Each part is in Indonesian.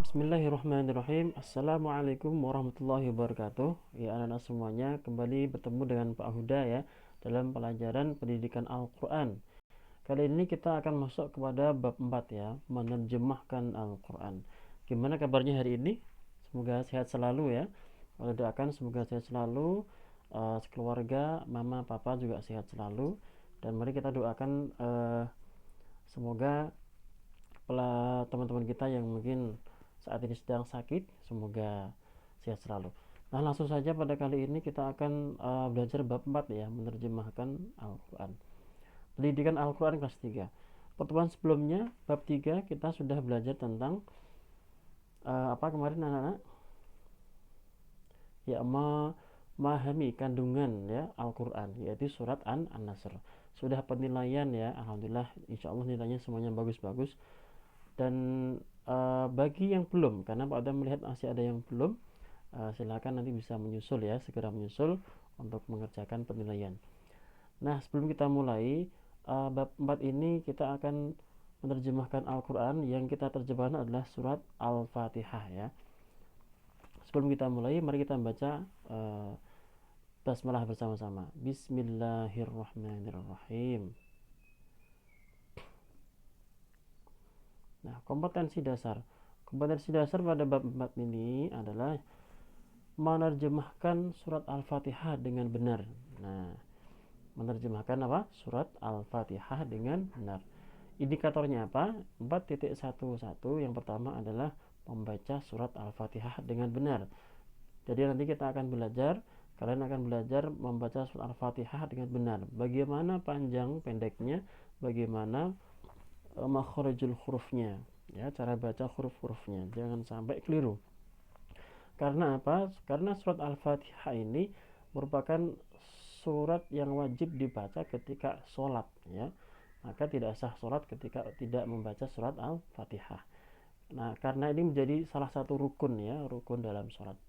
Bismillahirrahmanirrahim. Assalamualaikum warahmatullahi wabarakatuh. Ya anak-anak semuanya, kembali bertemu dengan Pak Huda ya dalam pelajaran pendidikan Al-Quran. Kali ini kita akan masuk kepada bab 4 ya, menerjemahkan Al-Quran. Gimana kabarnya hari ini? Semoga sehat selalu ya. Kalau doakan semoga sehat selalu, sekeluarga, mama, papa juga sehat selalu. Dan mari kita doakan semoga teman-teman kita yang mungkin saat ini sedang sakit, semoga sehat selalu. Nah, langsung saja pada kali ini kita akan belajar bab 4 ya, menerjemahkan Al-Quran. Pendidikan Al-Quran kelas 3. Pertemuan sebelumnya, bab 3 kita sudah belajar tentang apa kemarin anak-anak? Ya, memahami kandungan ya Al-Quran, yaitu surat An-Nasr. Sudah penilaian ya, alhamdulillah, insya Allah nilainya semuanya bagus-bagus. Dan bagi yang belum, karena Pak Adam melihat masih ada yang belum, silakan nanti bisa menyusul ya, segera menyusul untuk mengerjakan penilaian. Nah, sebelum kita mulai bab 4 ini kita akan menerjemahkan Al-Quran. Yang kita terjemahkan adalah surat Al-Fatihah ya. Sebelum kita mulai, mari kita baca basmalah bersama-sama. Bismillahirrahmanirrahim. Nah, kompetensi dasar. Kompetensi dasar pada bab 4 ini adalah menerjemahkan surat Al-Fatihah dengan benar. Nah, menerjemahkan apa? Surat Al-Fatihah dengan benar. Indikatornya apa? 4.11. Yang pertama adalah membaca surat Al-Fatihah dengan benar. Jadi nanti kita akan belajar, kalian akan belajar membaca surat Al-Fatihah dengan benar. Bagaimana panjang pendeknya, bagaimana makharijul hurufnya, ya, cara baca huruf-hurufnya. Jangan sampai keliru. Karena apa? Karena surat Al-Fatihah ini merupakan surat yang wajib dibaca ketika sholat ya. Maka tidak sah sholat ketika tidak membaca surat Al-Fatihah. Nah, karena ini menjadi salah satu rukun ya, rukun dalam sholat.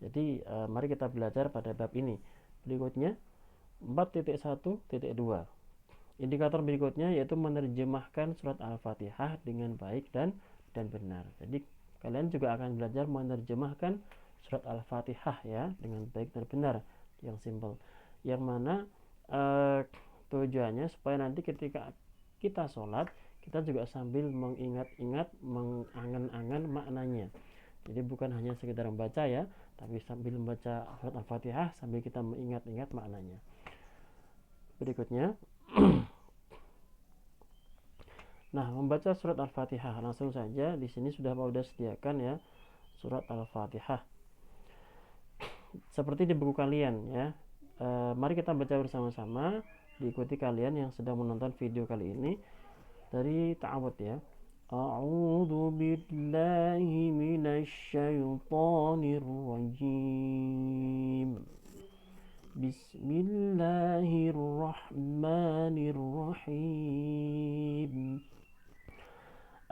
Jadi mari kita belajar pada bab ini. Berikutnya 4.1.2. Indikator berikutnya yaitu menerjemahkan surat Al-Fatihah dengan baik dan benar. Jadi kalian juga akan belajar menerjemahkan surat Al-Fatihah ya dengan baik dan benar, yang simple. Yang mana tujuannya supaya nanti ketika kita sholat, kita juga sambil mengingat-ingat, mengangan-angan maknanya. Jadi bukan hanya sekedar membaca ya, tapi sambil membaca surat Al-Fatihah sambil kita mengingat-ingat maknanya. Berikutnya nah, membaca surat Al-Fatihah. Langsung saja di sini sudah sediakan ya surat Al-Fatihah. Seperti di buku kalian ya. Mari kita baca bersama-sama, diikuti kalian yang sedang menonton video kali ini dari ta'awud ya. A'udzu billahi minasy syaithanir rajim. Bismillahirrahmanirrahim.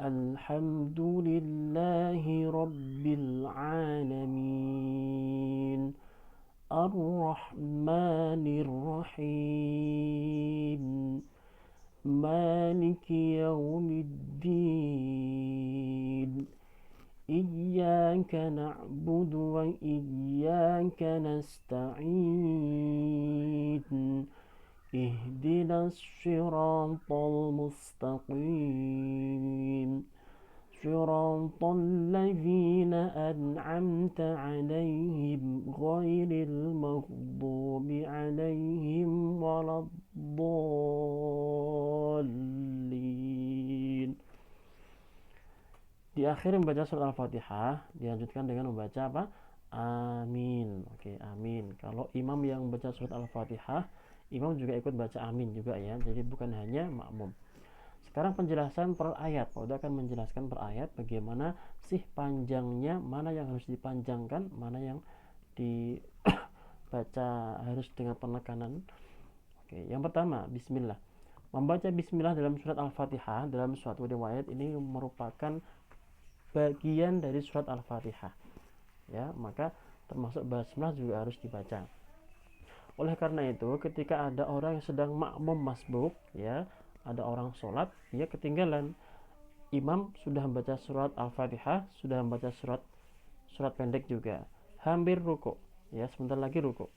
Alhamdulillahi rabbil alamin. Ar-Rahmanir Rahim. Maliki yaumiddin. Iyyaka na'budu wa iyyaka nasta'in. Ihdinas siratal mustaqim. Siratal ladzina an'amta 'alaihim ghairil maghdubi 'alaihim waladdallin. Di akhir membaca surat Al-Fatihah dilanjutkan dengan membaca apa? Amin. Oke, amin. Kalau imam yang membaca surat Al-Fatihah, imam juga ikut baca amin juga ya. Jadi bukan hanya makmum. Sekarang penjelasan per ayat. Pak Uda akan menjelaskan per ayat bagaimana sih panjangnya, mana yang harus dipanjangkan, mana yang dibaca harus dengan penekanan. Oke, yang pertama, bismillah. Membaca bismillah dalam surat Al-Fatihah dalam suatu riwayat ini merupakan bagian dari surat Al-Fatihah. Ya, maka termasuk basmalah juga harus dibaca. Oleh karena itu, ketika ada orang yang sedang makmum masbuk, ya, ada orang sholat, dia ketinggalan, imam sudah membaca surat Al-Fatihah, sudah membaca surat pendek juga, hampir ruku, ya sebentar lagi ruku.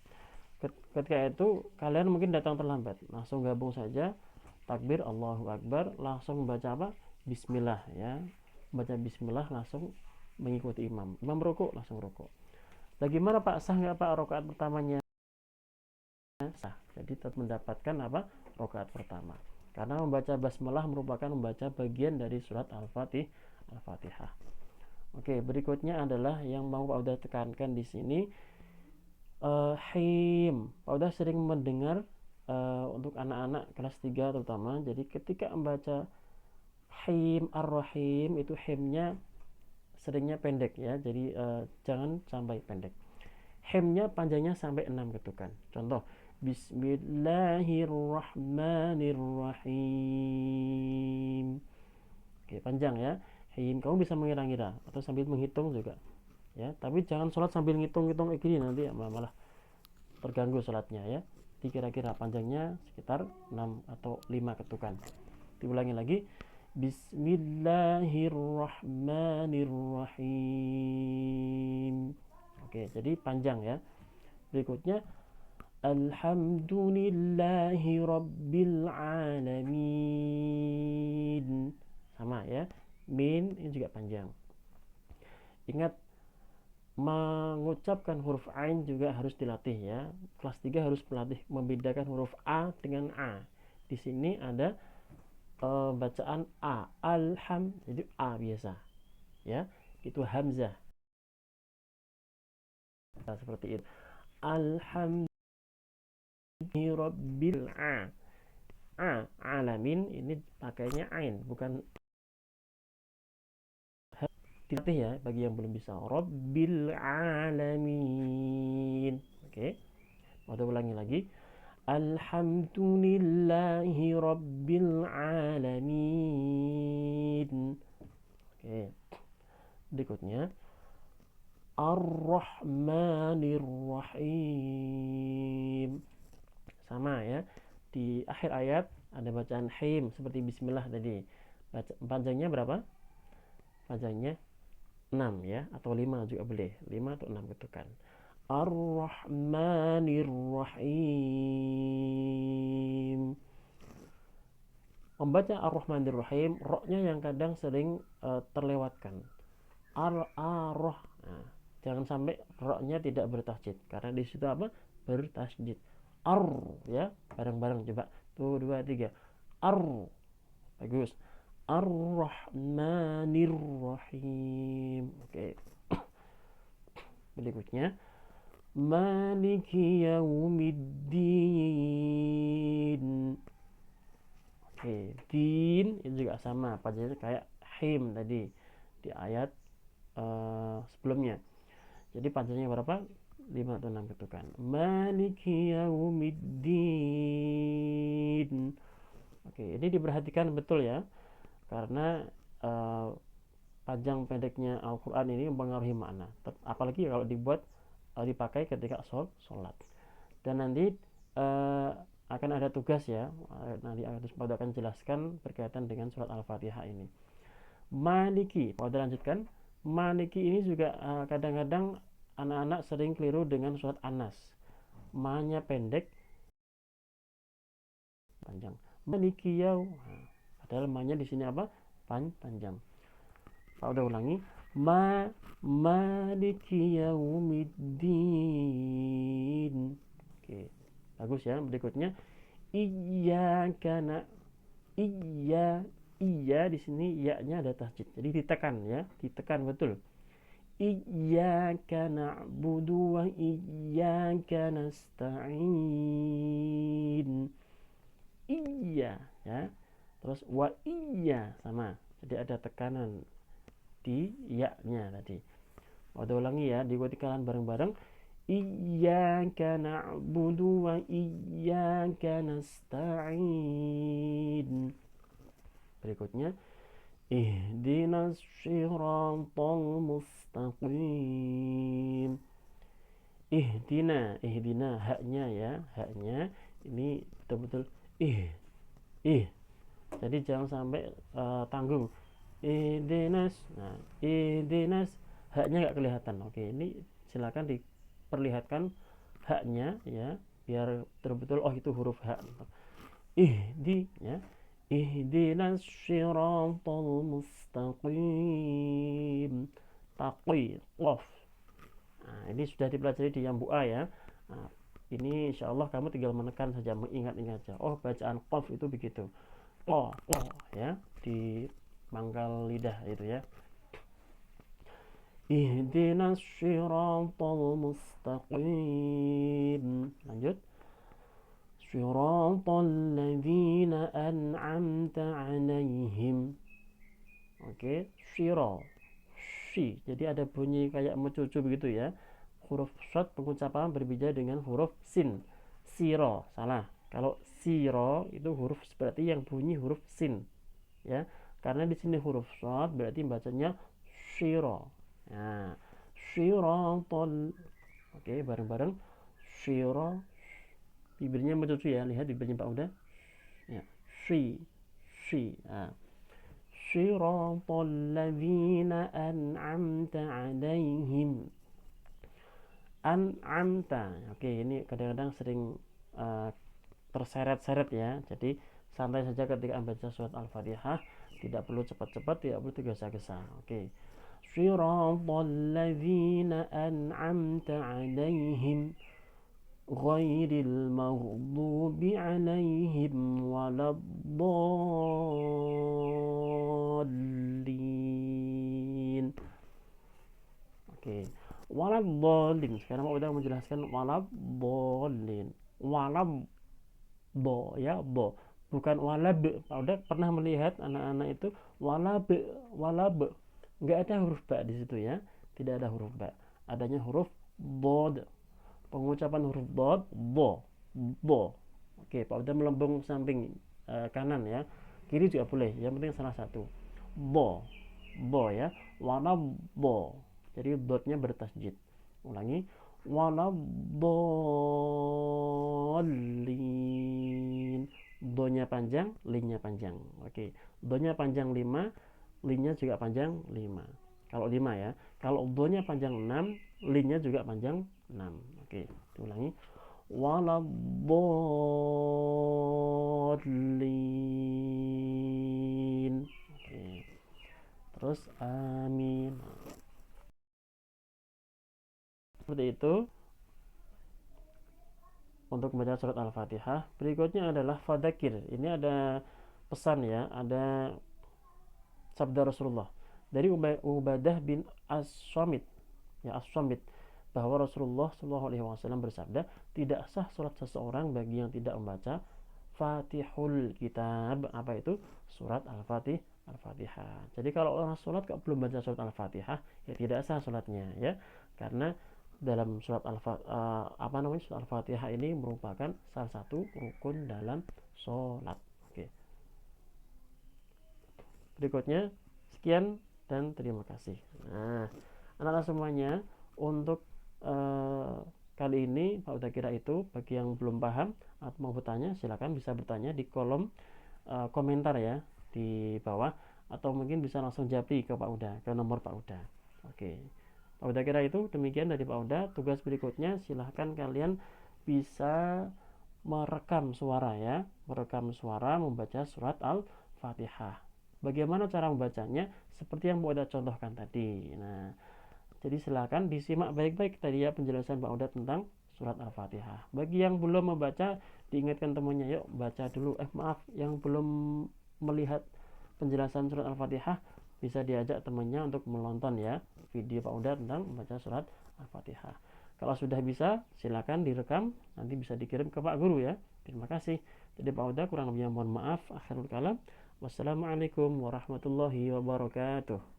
Ketika itu kalian mungkin datang terlambat, langsung gabung saja takbir Allahu Akbar, langsung membaca apa? Bismillah, ya. Baca bismillah langsung mengikuti imam. Imam ruku langsung ruku. Bagaimana Pak, sah nggak Pak rakaat pertamanya? Sah. Jadi tetap mendapatkan apa? Rakaat pertama. Karena membaca basmalah merupakan membaca bagian dari surat Al-Fatihah. Oke, berikutnya adalah yang mau Pak Uda tekankan di sini, him. Pak Uda sering mendengar untuk anak-anak kelas 3 terutama. Jadi ketika membaca him ar-rahim itu himnya seringnya pendek ya. Jadi jangan sampai pendek. Hemnya panjangnya sampai 6 ketukan. Contoh, Bismillahirrahmanirrahim. Oke, panjang ya. Him, kamu bisa mengira-ngira atau sambil menghitung juga. Ya, tapi jangan sholat sambil ngitung-ngitung kayak gini, nanti malah terganggu sholatnya ya. Jadi kira-kira panjangnya sekitar 6 atau 5 ketukan. Diulangi lagi. Bismillahirrahmanirrahim. Oke, jadi panjang ya. Berikutnya Alhamdulillahi Rabbil Alamin. Sama ya. Min ini juga panjang. Ingat, mengucapkan huruf Ain juga harus dilatih ya. Kelas 3 harus melatih membedakan huruf A dengan A. Di sini ada bacaan A. Alham, jadi A biasa. Ya, itu hamzah. Nah, seperti itu. Alhamdulillah Rabbil alamin ini pakainya ain, bukan dilatih ya bagi yang belum bisa. Rabbil alamin. Oke. Mau ulangi lagi. Alhamdulillahi Rabbil alamin. Oke. Berikutnya Ar-Rahmanir-Rahim. Sama ya. Di akhir ayat ada bacaan him seperti bismillah tadi. Panjangnya berapa? Panjangnya 6 ya, atau 5 juga boleh. 5 atau 6 ketukan. Ar-Rahmanir-Rahim. Membaca Ar-Rahmanir-Rahim, roknya yang kadang sering terlewatkan. Ar-Roh. Nah, jangan sampai roknya tidak bertasjid, karena di situ apa? Bertasjid. Ar ya, bareng-bareng coba. 1 2 3. Ar. Bagus. Ar-Rahmanir-Rahim. Oke. Berikutnya Maliki Yaumiddin. Oke, din itu juga sama, panjangnya kayak him tadi di ayat sebelumnya. Jadi panjangnya berapa? 5 atau 6 ketukan. Maliki Yaumiddin. Oke, ini diperhatikan betul ya, karena panjang pendeknya Al-Quran ini mempengaruhi makna, apalagi kalau dipakai ketika sholat. Dan nanti akan ada tugas ya, nanti akan jelaskan berkaitan dengan surat Al-Fatihah ini. Maliki, mau lanjutkan. Maliki ini juga kadang-kadang anak-anak sering keliru dengan surat An-Nas. Ma-nya pendek, panjang. Maliki yau. Padahal ma-nya di sini apa? Panjang. Pak udah ulangi. Maliki yaumiddin. Oke. Bagus ya. Berikutnya iyyaka iya di sini ya-nya ada tasjid. Jadi ditekan ya, ditekan betul. Iyyaka na'budu wa iyyaka nasta'in. Iya ya. Terus wa iya sama. Jadi ada tekanan di ya-nya tadi. Ada ulangi ya, diikuti kalian bareng-bareng. Iyyaka na'budu wa iyyaka nasta'in. Berikutnya ihdinas siratal mustaqim. Ihdina haknya ya, haknya ini betul-betul ih. Jadi jangan sampai tanggung. ihdinas. Nah, ihdinas, haknya nggak kelihatan. Oke, ini silakan diperlihatkan haknya ya, biar betul-betul oh itu huruf hak. Ihdi ya. Ihdinas syiratal mustaqim. Taqi, qaf. Nah, ini sudah dipelajari di yang A ya. Nah, ini insya Allah kamu tinggal menekan saja, mengingat-ingat saja. Oh, bacaan qaf itu begitu. Oh, oh ya, di pangkal lidah itu ya. Ihdinas syiratal mustaqim. Lanjut. Syiratal ladzina an'amta 'alaihim. Oke, syira. Shi. Jadi ada bunyi kayak mencucu begitu ya. Huruf shad pengucapan berbeda dengan huruf sin. Siro, salah. Kalau siro itu huruf berarti yang bunyi huruf sin ya. Karena di sini huruf shad berarti bacanya syiro. Nah, syiratal. Oke, bareng-bareng. Syiro. Bibirnya mencucu ya. Lihat bibirnya Pak Uda. Ya. Shi. Shi. Nah. Syiratal ladzina an'amta 'alaihim. An'amta. Oke, ini kadang-kadang sering uh, terseret-seret ya. Jadi santai saja ketika membaca surat Al-Fatihah, tidak perlu cepat-cepat, tidak perlu tergesa-gesa. Oke. Syiratal ladzina an'amta 'alaihim ghairil maghdubi 'alaihim waladdallin. Oke. Waladdallin. Sekarang Pak udah menjelaskan waladdallin. Walab bo ya, bo, bukan walab. Pak udah pernah melihat anak-anak itu walab, walab, nggak ada huruf ba di situ ya, tidak ada huruf ba, adanya huruf bod. Pengucapan huruf bod bo, bo. Oke, Pak udah melambung samping kanan ya, kiri juga boleh, yang penting salah satu. Bo, bo ya, walab bo. Jadi dotnya bertasjid. Ulangi, waladdallin. Donya panjang, linnya panjang. Oke, donya panjang 5, linnya juga panjang 5. Kalau 5 ya. Kalau donya panjang 6, linnya juga panjang 6. Oke, diulangi. Waladdallin. Oke. Terus amin. Seperti itu untuk membaca surat Al-Fatihah. Berikutnya adalah fadzakir. Ini ada pesan ya, ada sabda Rasulullah dari Ubadah bin As-Samit ya, As-Samit, bahwa Rasulullah Shallallahu alaihi wasallam bersabda, tidak sah salat seseorang bagi yang tidak membaca Fatihul Kitab. Apa itu? Surat Al-Fatihah. Jadi kalau orang salat kok belum baca surat Al-Fatihah, ya tidak sah salatnya ya. Karena dalam surat surat Al-Fatihah ini merupakan salah satu rukun dalam sholat. Oke. Berikutnya, sekian dan terima kasih. Nah, anak-anak semuanya, untuk kali ini Pak udah kira itu. Bagi yang belum paham atau mau bertanya, silakan bisa bertanya di kolom komentar ya di bawah, atau mungkin bisa langsung japri ke Pak Uda, ke nomor Pak Uda. Oke. Pak Uda kira itu demikian dari Pak Uda. Tugas berikutnya silahkan kalian bisa merekam suara ya, merekam suara membaca surat Al-Fatihah. Bagaimana cara membacanya? Seperti yang Pak Uda contohkan tadi. Nah, jadi silahkan disimak baik-baik tadi ya penjelasan Pak Uda tentang surat Al-Fatihah. Bagi yang belum membaca, diingatkan temannya, yuk baca dulu. Maaf, yang belum melihat penjelasan surat Al-Fatihah, bisa diajak temannya untuk menonton ya video Pak Uda tentang membaca surat Al-Fatihah. Kalau sudah bisa, silakan direkam, nanti bisa dikirim ke Pak Guru ya. Terima kasih. Jadi Pak Uda kurang lebihnya mohon maaf. Akhirul kalam. Wassalamualaikum warahmatullahi wabarakatuh.